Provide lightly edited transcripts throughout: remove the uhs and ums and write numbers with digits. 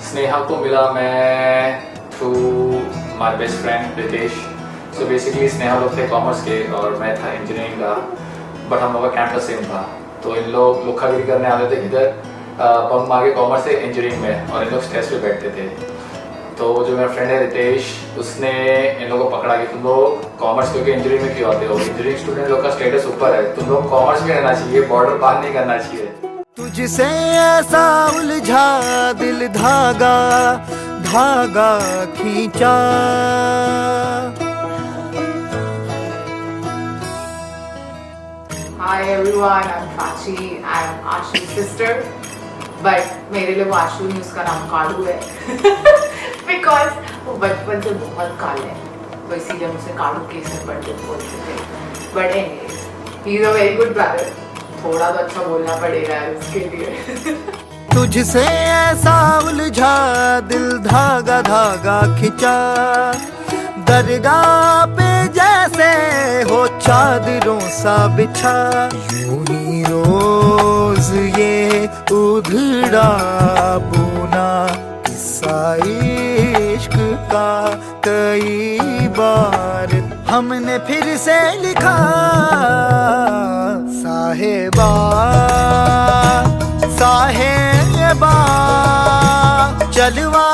स्नेहा को मिला मैं through my best friend Ritesh. So basically Sneha लोग थे कॉमर्स के और मैं था इंजीनियरिंग का, बट हम लोग का कैंपस सेम था। तो इन लोग लुक्खागिरी करने आते थे किधर, बंक मार के कॉमर्स से इंजीनियरिंग में, और इन लोग स्टेज पे बैठते थे। तो जो मेरा फ्रेंड है रितेश, उसने इन लोगों को पकड़ा कि तुम लोग कॉमर्स क्योंकि इंजीनियरिंग में क्यों आते हो, इंजीनियरिंग स्टूडेंट लोग का स्टेटस ऊपर है, तुम लोग कॉमर्स में रहना चाहिए, बॉर्डर पार नहीं करना चाहिए। तुझसे ऐसा उलझा दिल धागा धागा खींचा। Hi everyone, I'm Prachi. I'm Ashu's sister. But मेरे लिए वो आशु नहीं, उसका नाम कालू है बिकॉज वो बचपन से बहुत काले है, तो इसीलिए हम उसे कालू केसर बर्थडे बोलते थे। But anyways, he is a very good brother. थोड़ा तो अच्छा बोलना पड़ेगा यार उसके लिए तुझसे ऐसा उलझा दिल धागा धागा खिंचा, दरगाह पे जैसे हो चादरों सा बिछा। यूं ही रोज ये उधड़ा बुना किस्सा इश्क का कई बार हमने फिर से लिखा। साहेबा साहेबा चलवा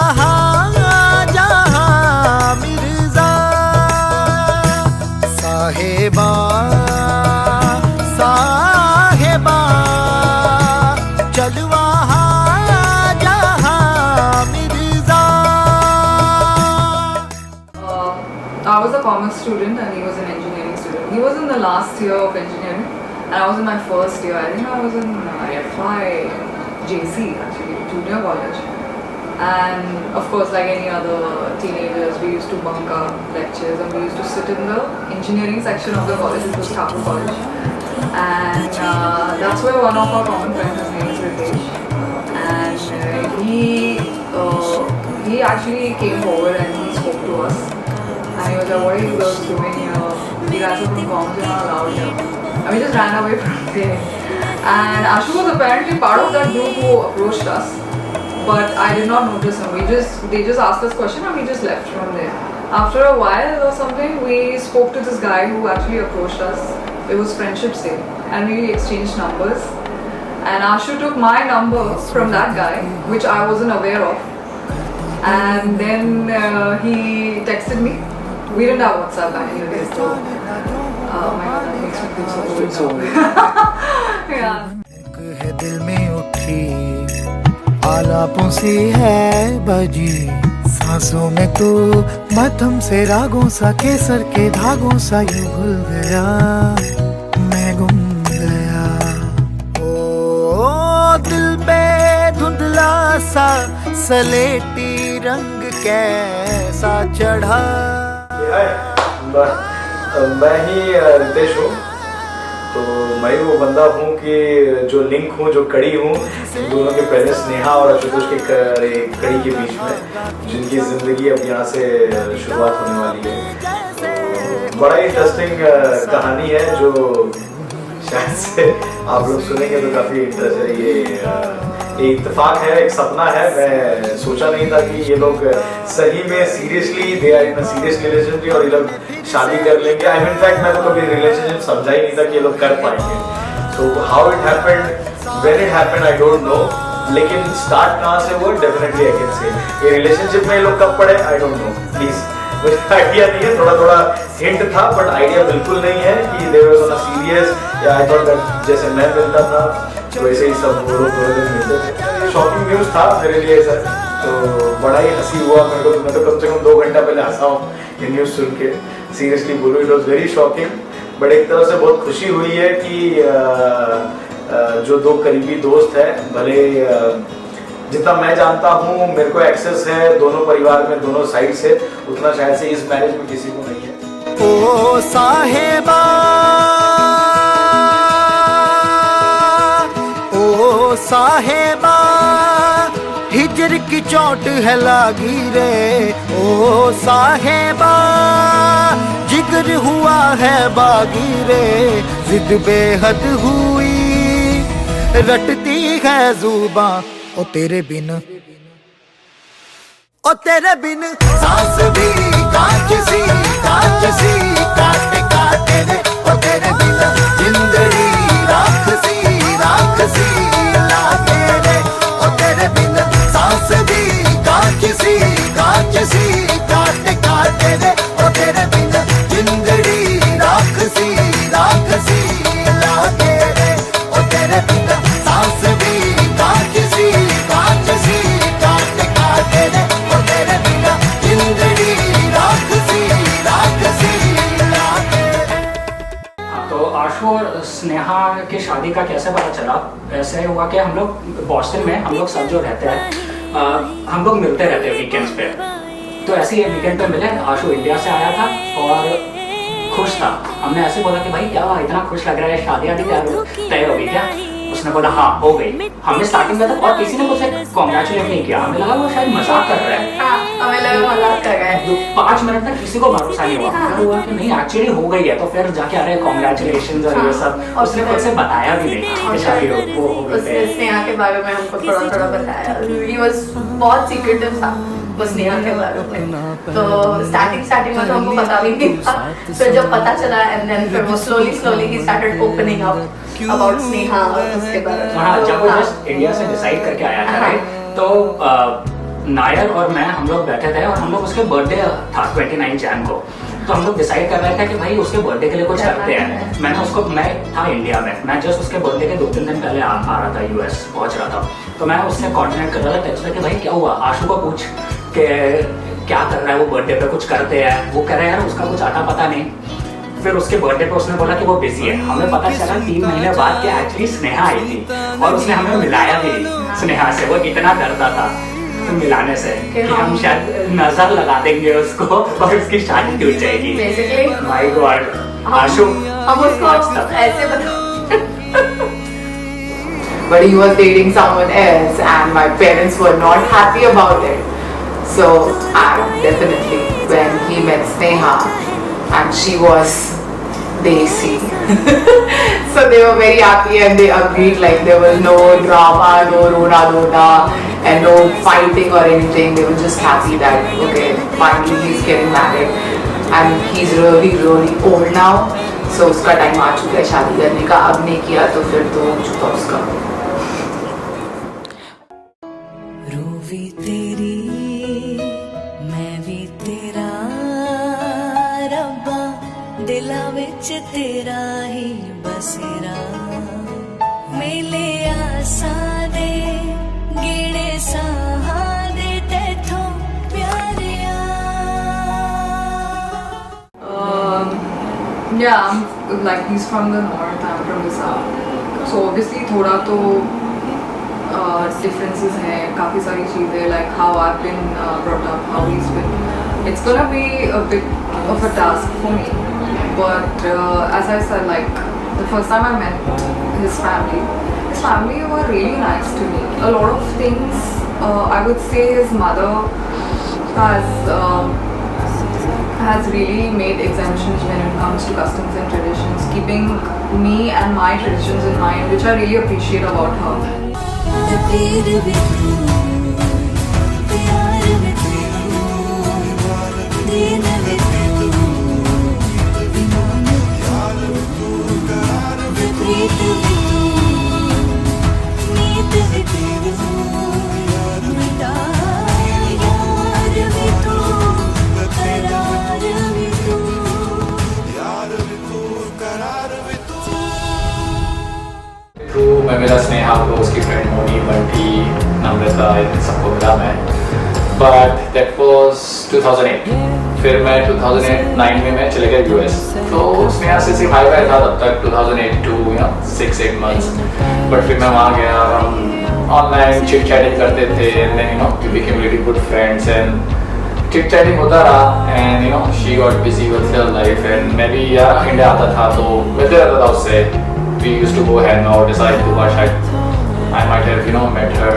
जहाँ मिर्जा। साहेबा साहेबा चलवा जहाँ Mirza. I was a commerce student and he was an engineering student. He was in the last year of engineering and I was in my first year. I think I was in FYJC actually, junior college. And of course, like any other teenagers, we used to bunk our lectures and we used to sit in the engineering section of the college, which was Thakur College. And that's where one of our common friends, his name is Ritesh. And he actually came forward and he spoke to us. And he was like, what are you girls doing here? You guys are from comms, you're not allowed here. And we just ran away from there. And Ashu was apparently part of that group who approached us. But I did not notice him. They just asked us question and we just left from there. After a while or something, we spoke to this guy who actually approached us. It was Friendship's Day. And we exchanged numbers. And Ashu took my number from that guy, which I wasn't aware of. And then he texted me. We didn't have WhatsApp back in the day, so oh my god, that makes me feel so old. Yeah. है दिल में उठी आलापों सी है बजी, सांसों में तो मध्यम से रागों सा केसर के धागों सा यूं घुल गया मैं गुम गया। ओ दिल पे धुंधला सा सलेटी रंग कैसा चढ़ा। मैं ही रितेश हूँ। तो मैं ही वो बंदा हूँ कि जो लिंक हूँ, जो कड़ी हूँ दोनों के, पहले स्नेहा और आशुतोष के कड़ी के बीच में, जिनकी ज़िंदगी अब यहाँ से शुरुआत होने वाली है। तो बड़ा ही इंटरेस्टिंग कहानी है जो शायद से आप लोग सुनेंगे तो काफ़ी इंटरेस्ट है। ये इत्तेफाक है, एक सपना है। मैं सोचा नहीं था कि ये लोग सही में seriously they are in a serious relationship और ये लोग शादी कर लेंगे। आई मीन फैक्ट मैं तो कभी रिलेशनशिप समझा ही नहीं था कि ये लोग कर पाएंगे। So how it happened, when it happened I don't know, लेकिन स्टार्ट कहाँ से हुआ डेफिनेटली आई कैन से। ये रिलेशनशिप में ये लोग कब पड़े आई डोंट नो, प्लीज मुझे आइडिया नहीं है। थोड़ा थोड़ा हिंट था बट आइडिया बिल्कुल नहीं है कि they was on a serious, या आई थॉट दैट जैसे मैं मिलता था वैसे ही सब वो लोग मिलते थे। शॉकिंग न्यूज़ था मेरे लिए सर, तो बड़ा ही हंसी हुआ मेरे को। मैं तो कम से कम 2 घंटा पहले हंसा हूँ ये न्यूज़ सुन के, सीरियसली बोलूँ। It was very shocking, but एक तरह से बहुत खुशी हुई है कि जो 2 करीबी दोस्त हैं, भले जितना मैं जानता हूँ मेरे को एक्सेस है दोनों परिवार में, दोनों साइड से, उतना शायद से इस मैरिज में किसी को नहीं है। ओ साहेबा ओ साहेबा हिजर की चोट है लागी रे। ओ साहेबा जिगर हुआ है बागी रे, जिद बेहद हुई रटती है जुबां ओ तेरे बिन सांस भी कांच सी काटे काटे रे ओ तेरे बिन जिंदड़ी राख सी लागे रे ओ तेरे बिन सांस भी कांच सी काटे काटे रे ओ तेरे बिन जिंदड़ी राख सी लागे रे ओ तेरे बिन सांस भी कांच सी काटे काटे रे ओ तेरे बिन जिंदड़ी राख सी लागे रे। तो आशु और स्नेहा की शादी का कैसे पता चला? ऐसे हुआ कि हम लोग बॉस्टन में हम लोग सब जो रहते हैं हम लोग मिलते रहते हैं वीकेंड्स पे। तो ऐसे ही वीकेंड पे मिले, आशु इंडिया से आया था और खुश था। हमने ऐसे बोला कि भाई क्या इतना खुश लग रहा है, शादी आदि तय हो गई क्या? उसने बोला हाँ हो गई। हमने स्टार्टिंग में तो और किसी ने मुझे कॉन्ग्रेचुलेट नहीं किया, हमें लगा वो शायद मजाक कर रहा है। हमें लगा मजाक कर रहा है। 5 मिनट तक किसी को भरोसा नहीं हुआ। फिर हुआ कि नहीं एक्चुअली हो गई है, तो फिर जाके आ रहे कॉन्ग्रेचुलेशन और ये सब। उसने खुद से बताया भी नहीं कि शादी हो गई उसने है। स्नेहा के बारे में हमको थोड़ा बताया। He was बहुत सीक्रेटिव था वो स्नेहा के बारे में। तो स्टार्टिंग में तो हमको पता भी नहीं था। फिर जब पता चला एंड देन फिर वो slowly he started opening up about Sneha और उसके बारे में। हाँ, जब वो जस्ट इंडिया से डिसाइड करके आया था राइट, तो नायर और मैं हम लोग बैठे थे और हम लोग उसके बर्थडे था 29 जैन को। तो हम लोग डिसाइड कर रहे थे कि भाई उसके बर्थडे के लिए कुछ करते हैं। मैं था इंडिया में, मैं जस्ट उसके बर्थडे के 2-3 दिन पहले आ रहा था, यूएस पहुंच रहा था। तो मैं उससे कोऑर्डिनेट कर रहा था टेक्स्ट पे कि भाई क्या हुआ, आशु को पूछ के क्या कर रहा है, वो बर्थडे पे कुछ करते हैं। वो कह रहा है यार उसका कुछ आता पता नहीं। फिर उसके बर्थडे पे उसने बोला कि वो बिजी है। हमें पता चला 3 महीने बाद कि एक्चुअली स्नेहा आई थी और उसने हमें मिलाया भी स्नेहा से। वो इतना डरता था मिलाने से कि हम शायद नजर लगा देंगे उसको और उसकी शादी टूट जाएगी। Basically, माय गॉड आशु हम उसको ऐसे बता But he was dating someone else and my parents were not happy about it. So definitely when he met Sneha and she was Desi. So they were very happy and they agreed, like there was no drama, no rona and no fighting or anything. They were just happy that okay, finally he's getting married and he's really old now. So उसका time आ चुका है शादी करने का। अब नहीं किया तो फिर तो हो चुका उसका। रूवी तेरी मैं भी तेरा रब्बा दिला विच तेरा ही बसेरा मेले आसा दे गिणे साहा दे तेथों प्यारिया। Yeah, like he's from the north, I'm from the south. So obviously थोड़ा तो differences हैं, काफ़ी सारी चीज़ें like how I've been brought up, how he's been. It's gonna be a bit of a task for me, but as I said, like the first time I met his family were really nice to me. A lot of things I would say his mother has really made exemptions when it comes to customs and traditions, keeping me and my traditions in mind, which I really appreciate about her. मैं मिला स्नेहा को, उसकी friend Moni, Bunty, नम्रता, इन सबको मिला मैं। But that was 2008। फिर मैं 2009 में मैं चले गया यूएस। तो स्नेहा से सिर्फ हाई था तब तक 2008 to 6-8 months। बट फिर मैं वहाँ गया, हम ऑनलाइन चिट चैटिंग करते थे and then we became really good friends and chit chatting होता रहा and she got busy with her life and मैं भी यार इंडिया आता था तो मिलते रहता था उससे। We used to go hang out, decide to watch. I might have met her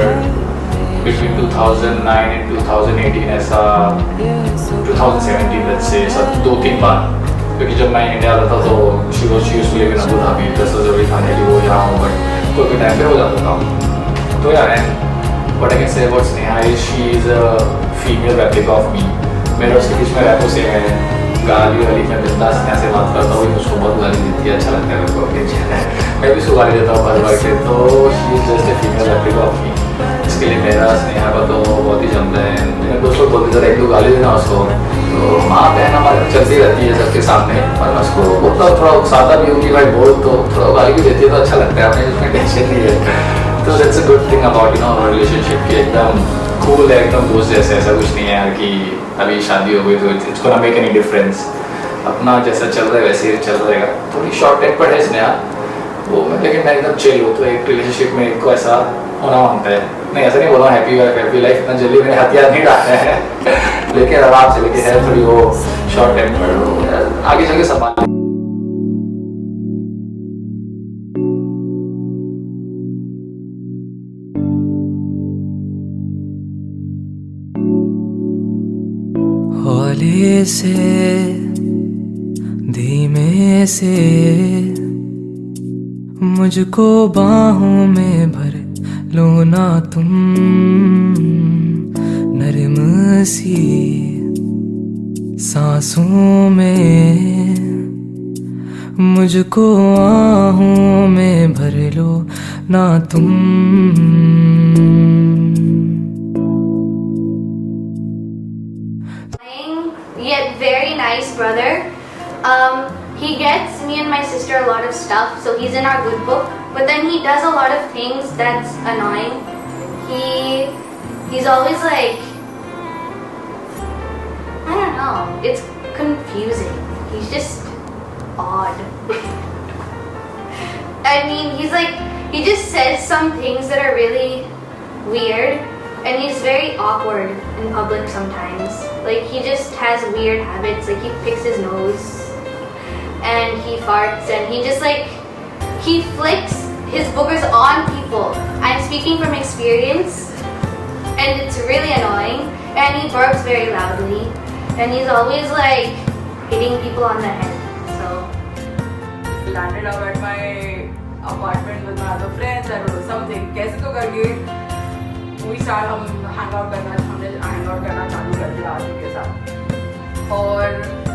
between 2009 and 2018 ऐसा 2017 let's say सब 2-3 बार। क्योंकि जब मैं इंडिया आता था तो she used to live in Abu Dhabi, तो जरूरी था नहीं कि वो यहाँ हो, बट कोई भी टाइम पे हो जाता था। तो यार What I can say about Sneha is she is a female replica of me. मेरा उसके बीच में रैपो से है, गाली वाली मैं बिंदास स्नेहा से बात करता हूँ, मुझको बहुत गाली देती है, अच्छा लगता है मेरे को, टेंशन है, मैं भी उसको गाली देता हूँ बार बार के, तो she is just a female replica of me. इसके लिए मेरा स्नेहा का तो बहुत ही जमता है। मेरे दोस्त लोग बोलते थे एक दो गाली देना उसको, तो माँ बहन हमारे चलती रहती है सबके सामने, और मैं उसको बोलता हूँ थोड़ा उकसाता भी हूँ कि भाई बोल, तो थोड़ा गाली भी देती है तो अच्छा लगता है, हमें उसमें टेंशन नहीं है। तो that's a good thing about relationship कि एकदम कूल है, एकदम दोस्त जैसे, ऐसा कुछ नहीं है यार कि अभी शादी हो गई तो it's gonna make any difference. अपना जैसा चल रहा है वैसे ही चल रहेगा। थोड़ी शॉर्ट टेम्पर्ड है स्नेहा वो, लेकिन मैं एकदम चिल हूँ, तो एक रिलेशनशिप में एक को ऐसा होना मांगता है। नहीं ऐसा नहीं बोला हैप्पी लाइफ इतना जल्दी मैंने हथियार नहीं डाला है लेकिन आराम से, लेकिन है थोड़ी वो शॉर्ट टेम्पर्ड, आगे चल के संभाल। हौले से धीमे से मुझको बाहों में भर लो ना तुम, नरम सी सांसों में मुझको आहों में भर लो ना तुम। Yet very nice brother. He gets me and my sister a lot of stuff, so he's in our good book. But then he does a lot of things that's annoying. He's always like, I don't know. It's confusing. He's just odd. I mean, he just says some things that are really weird. And he's very awkward in public sometimes. Like, he just has weird habits. Like, he picks his nose and he farts and he just he flicks his boogers on people. I'm speaking from experience and it's really annoying. And he burps very loudly and he's always hitting people on the head. So landed up at my apartment with my other friends. I don't know something. कैसे तो करके we start हमने hang out करना चालू कर दिया आशिक के साथ। और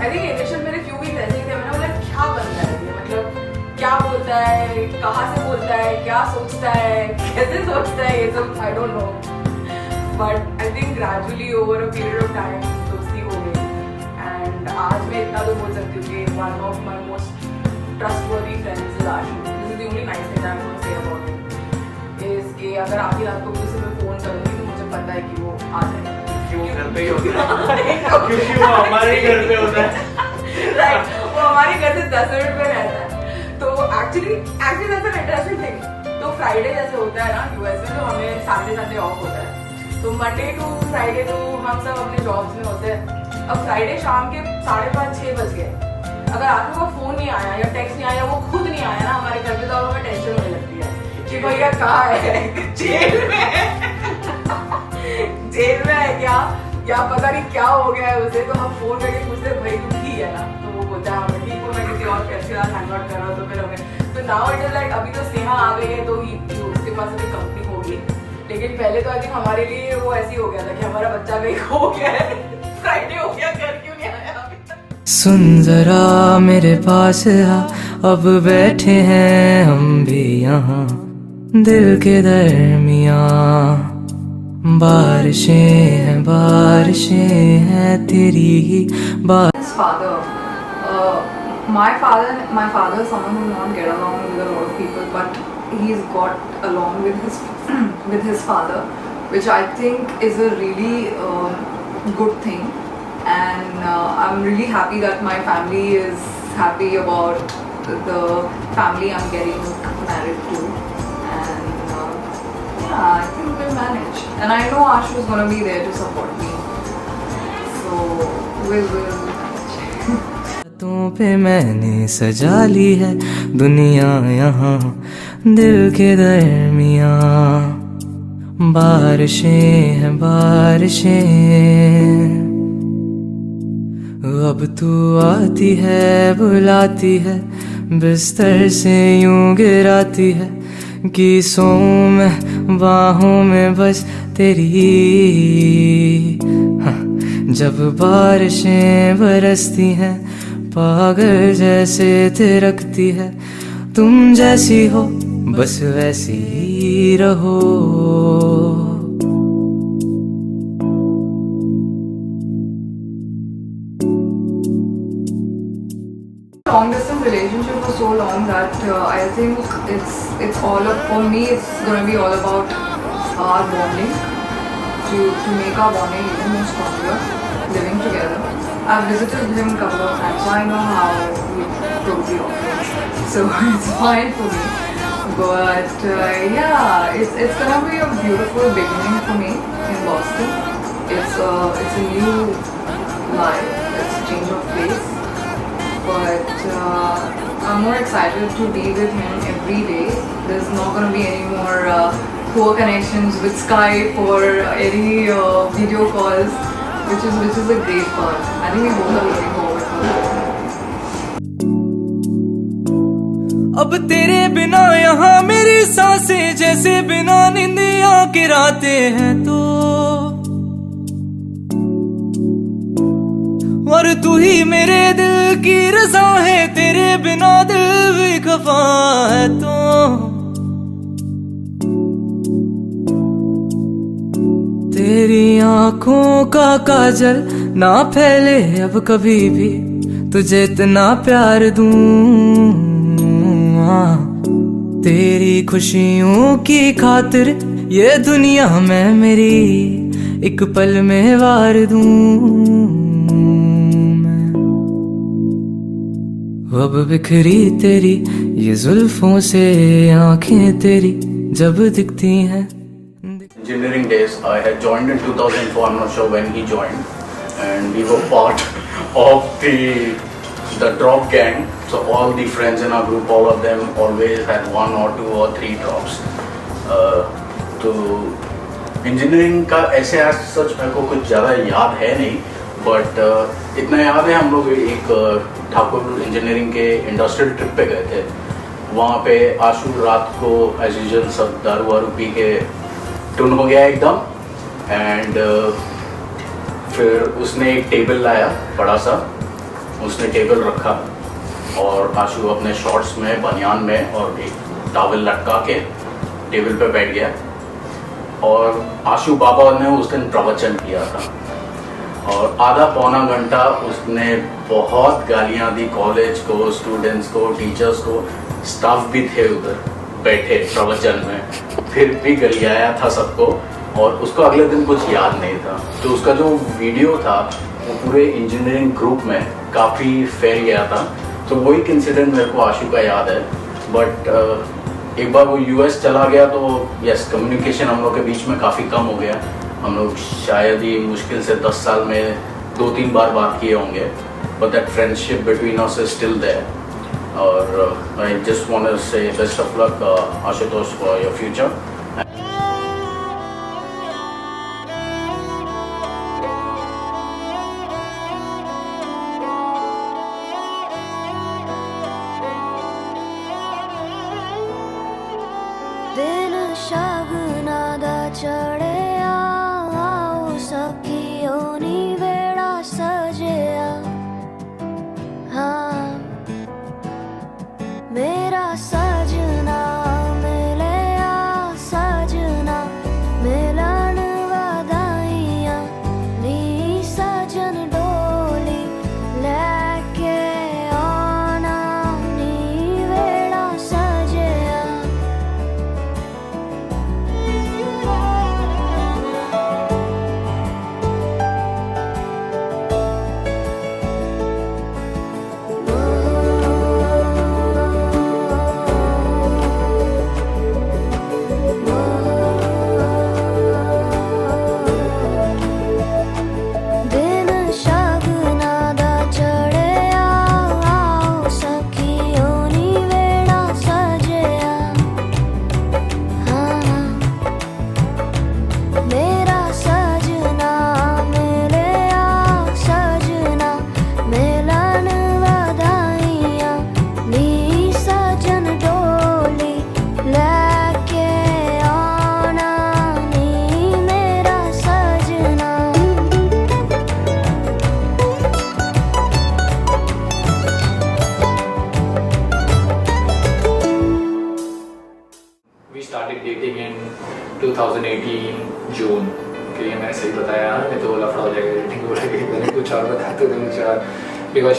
I think initial मेरे few weeks ऐसे ही थे, मैंने बोला क्या बनता है ये, मतलब क्या बोलता है, कहाँ से बोलता है, क्या सोचता है, कैसे सोचता है, ये सब I don't know. But I think gradually over a period of time दोस्ती हो गई। And आज मैं इतना तो बोल सकती हूँ कि one of my most trustworthy friends is Ashu. This is the only nice thing I'm going to say about him. is कि अगर आधी रात को किसी को फोन करूँगी तो मुझे पता है कि वो आ जाएगा। क्यों घर पे ही होता है क्योंकि वो हमारे घर पे होता है। राइट, वो हमारे घर से 10 मिनट में रहता है। तो actually that's an interesting thing. तो फ्राइडे जैसे होता है ना यूएस में, तो हमें सैटरडे ऑफ होता है। तो मंडे टू फ्राइडे तो हम सब अपने जॉब्स में होते हैं। अब फ्राइडे शाम के 5:30-6 बज गए, अगर आपको का फोन नहीं आया या टेक्स्ट नहीं आया, वो खुद नहीं आया ना हमारे घर पे, तो हमें टेंशन होने लगती है कि भैया कहाँ है, जेल में है क्या, या पता नहीं क्या हो गया है उसे। तो हम फोन करके पूछते भाई तुम ठीक है ना, तो वो बोलता है हमें ठीक हूँ, मैं किसी और फ्रेंड्स के साथ हैंग आउट कर रहा हूँ। तो फिर हमें तो नाउ इट इज लाइक अभी तो स्नेहा आ गई है तो उसके पास अभी कंपनी होगी, लेकिन पहले तो आई थिंक हमारे लिए वो ऐसी हो गया था कि हमारा बच्चा कहीं खो गया है, फ्राइडे हो गया, घर क्यों नहीं आया अभी तक। सुन जरा मेरे पास आ, अब बैठे हैं हम भी यहाँ दिल के दरमियाँ। बारिशें हैं तेरी ही बात। His father, my father is someone who will not get along with a lot of people, but he's got along with his father, which I think is a really good thing, and I'm really happy that my family is happy about the family I'm getting married to, and yeah, I think we'll manage, and I know Ashu is going to be there to support me, so we'll manage. बातों पे मैंने सजा ली है दुनिया यहाँ दिल के दरमियाँ। बारिशें हैं अब तू आती है बुलाती है बिस्तर से यूं गिराती है किसों में बाहों में बस तेरी। हाँ, जब बारिशें बरसती हैं पागल जैसे थिरकती है, तुम जैसी हो बस वैसी ही रहो। Long distance relationship for so long that I think it's all up for me. It's going to be all about our bonding to make our bonding even more stronger, living together. I've visited him a couple of times, so I know how he totally operates. So it's fine for me. But yeah, it's going to be a beautiful beginning for me in Boston. It's a new life. It's a change of place. But I'm more excited to be with him every day. There's not going to be any more poor connections with Skype or any video calls, which is a great part. I think we both are looking forward to that. अब तेरे बिना यहाँ मेरी सांसें जैसे बिना निंदिया गिराते हैं तो, और तू ही मेरे दिल की रज़ा है, तेरे बिना दिल भी खफा है तो। तेरी आँखों का काजल ना फैले अब कभी भी, तुझे इतना प्यार दूँ। तेरी खुशियों की खातिर ये दुनिया में मेरी एक पल में वार दूँ। अब बिखरी तेरी ये जुल्फों से आंखें तेरी जब दिखती हैं। Engineering days, I had joined in 2004. I'm not sure when he joined, and we were part of the drop gang. So all the friends in our group, all of them always had 1 or 2 or 3 drops. तो engineering का ऐसे आज सच मेरे को कुछ ज़्यादा याद है नहीं, बट इतना याद है हम लोग एक ठाकुर इंजीनियरिंग के इंडस्ट्रियल ट्रिप पे गए थे। वहाँ पे आशु रात को एज यूजुअल सब दारू वारू पी के टुन हो गया एकदम, एंड फिर उसने एक टेबल लाया बड़ा सा, उसने टेबल रखा और आशु अपने शॉर्ट्स में बनियान में और एक टॉवल लटका के टेबल पे बैठ गया। और आशु बाबा ने उस दिन प्रवचन किया था और आधा पौना घंटा उसने बहुत गालियाँ दी कॉलेज को, स्टूडेंट्स को, टीचर्स को। स्टाफ भी थे उधर बैठे प्रवचन में, फिर भी गलियाया था सबको, और उसको अगले दिन कुछ याद नहीं था। तो उसका जो वीडियो था वो पूरे इंजीनियरिंग ग्रुप में काफ़ी फैल गया था। तो वही इंसिडेंट मेरे को आशु का याद है। बट एक बार वो यूएस चला गया तो यस, कम्युनिकेशन हम लोग के बीच में काफ़ी कम हो गया। हम लोग शायद ही मुश्किल से 10 साल में 2-3 बार बात किए होंगे, but that friendship between us is still there. और I just want to say best of luck Ashutosh for your future. दिन शगुना दा चढ़िया आओ सखियों नी वेड़ा सजिया। हाँ मेरा सजना मिलिया बताया नहीं तो लफड़ा हो जाएगा, एडिटिंग बोलेगी मैंने कुछ और बताया तो कुछ और, बिकॉज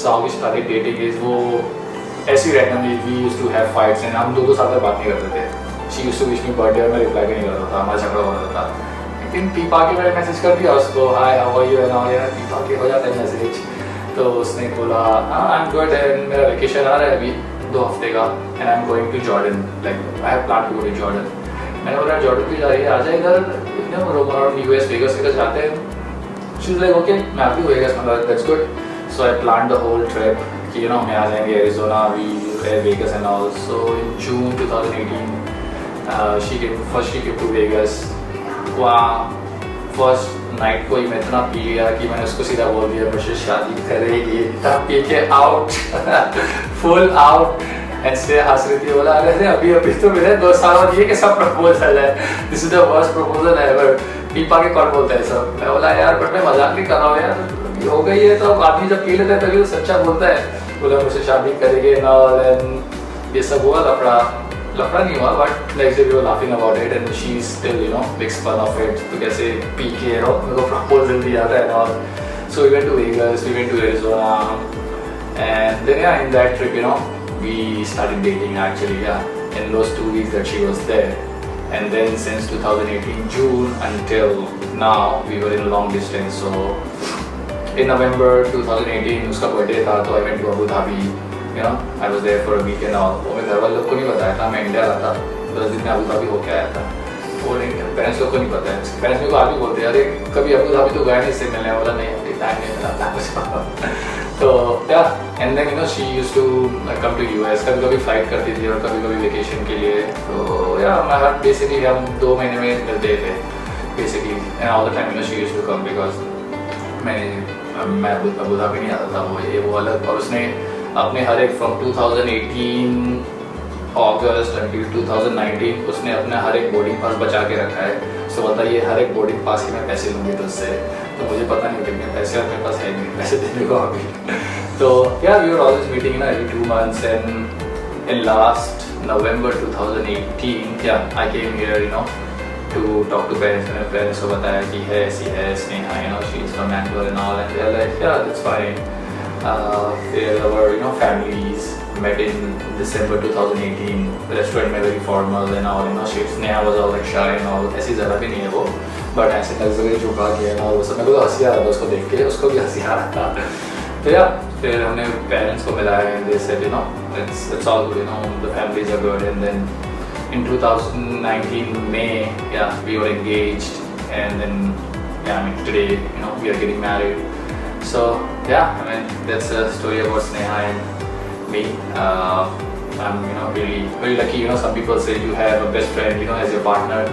साउ की स्टार्टिंग डेटिंग इज वो ऐसी randomly we used to have fights and हम 2-2 साल तक बात नहीं करते थे। She used to wish me birthday और मैं रिप्लाई भी नहीं करता था, हमारा झगड़ा हो जाता था। लेकिन पीपा के मैंने मैसेज कर दिया उसको, hi how are you and all, यार पीपा के हो जाता है मैसेज। तो उसने बोला आई एम गुड एंड मेरा वेकेशन आ रहा है अभी 2 हफ्ते का and I am going to Jordan, like I have plan to go to Jordan. मैंने बोला जॉर्डन क्यों जा रही है, आ जा इधर roam around US Vegas Vegas जाते हैं। शी वाज लाइक ओके मैं आती हूँ वेगस, मतलब that's good. So I plan the whole trip कि मैं आ जाएंगे Arizona, we Vegas and all. So in June 2018 she came to Vegas. वहाँ फर्स्ट नाइट को ही मैं इतना पी लिया कि मैंने उसको सीधा बोल दिया मुझसे शादी करेगी, तब पी के आउट फुल आउट। ऐसे हंस रही थी, बोला अरे अभी अभी तो मेरे 2 साल बाद ये कैसा प्रपोजल है, this is the worst proposal ever, पीपा के कौन बोलता है सब। मैं बोला यार बट मैं मजाक नहीं कर रहा हूँ यार, हो गई है तो आदमी जब पी लेता है तभी तो सच्चा बोलता है। बोला मुझसे शादी करेगी एंड ये सब हुआ, लफड़ा नहीं हुआ but next day we were laughing about it and she still makes fun of it. तो कैसे पी के मेरे को प्रपोजल दिया था and all. So we went to Vegas, we went to Arizona and then yeah in that trip we started dating actually, yeah, in those 2 weeks that she was there. And then since 2018 June until now we were in long distance. So in November 2018 उसका birthday था तो I went to Abu Dhabi, I was there for a week and all। वो मैं घर वाले लोग को नहीं बताया था, मैं इंडिया रहा था 10 दिन में अबू धाबी होके आया था। वो पेरेंट्स लोग को नहीं पता है, पेरेंट्स मेरे को आगे बोलते हैं अरे कभी अबू धाबी तो गया नहीं इससे मिलने वाला, नहीं अभी टाइम नहीं मिला था कुछ। तो yeah and then she used to come to US, कभी कभी फ्लाइट करती थी और कभी कभी वेकेशन के लिए। तो या हर बेसिकली हम 2 महीने में मिलते थे basically and all the time she used to come because मैं अबू धाबी नहीं आता था, वो अलग। और उसने अपने हर एक फ्रॉम 2018 अगस्त अंटिल 2019 उसने अपना हर एक बोर्डिंग पास बचा के रखा है। सो बताइए हर एक बोर्डिंग पास के मैं पैसे लूँगी तो उससे, तो मुझे पता नहीं कितने पैसे और मेरे पास है नहीं पैसे देने को अभी। तो yeah we were always meeting every 2 months and in last November 2018 I came here to talk to parents, and parents को बताया कि है ऐसी है Sneha, she is from Bangalore and all, and they are like yeah that's fine। There were families met in December 2018 restaurant में very formal and all, Sneha was all like shy and all, ऐसी ज़रा भी नहीं है वो, but ऐसे नज़रें झुका के और वो सब मेरे को हंसी आ रहा था उसको देख के, उसको भी हंसी आ रहा था। तो या फिर हमने पेरेंट्स को मिलाया and they said it's all good, the families are good। And then in 2019 May, yeah, we were engaged and then yeah, I mean today we are getting married। So yeah, I mean that's a story about Sneha and me। I'm really very lucky, some people say you have a best friend as your partner,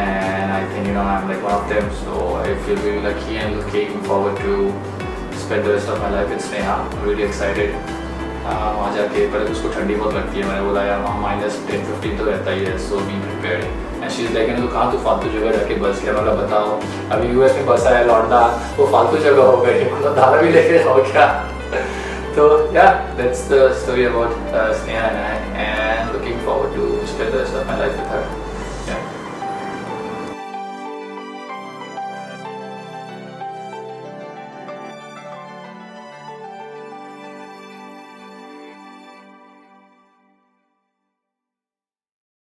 and I think I'm like one of them, so I feel really lucky and looking forward to spend the rest of my life with Sneha। I'm really excited। वहाँ जाके पहले तो उसको ठंडी बहुत लगती है, मैंने बोला यार वहाँ -10-15 तो रहता ही है, so be prepared. And she is like तो कहाँ तो फालतू जगह जाके बस गया, मतलब बताओ अभी यूएस में बसा है लौंडा, वो फालतू जगह हो गई, मतलब धारा भी लेके जाओ क्या। तो या that's the story about Sneha and I, and looking forward to spend the rest of my life with her।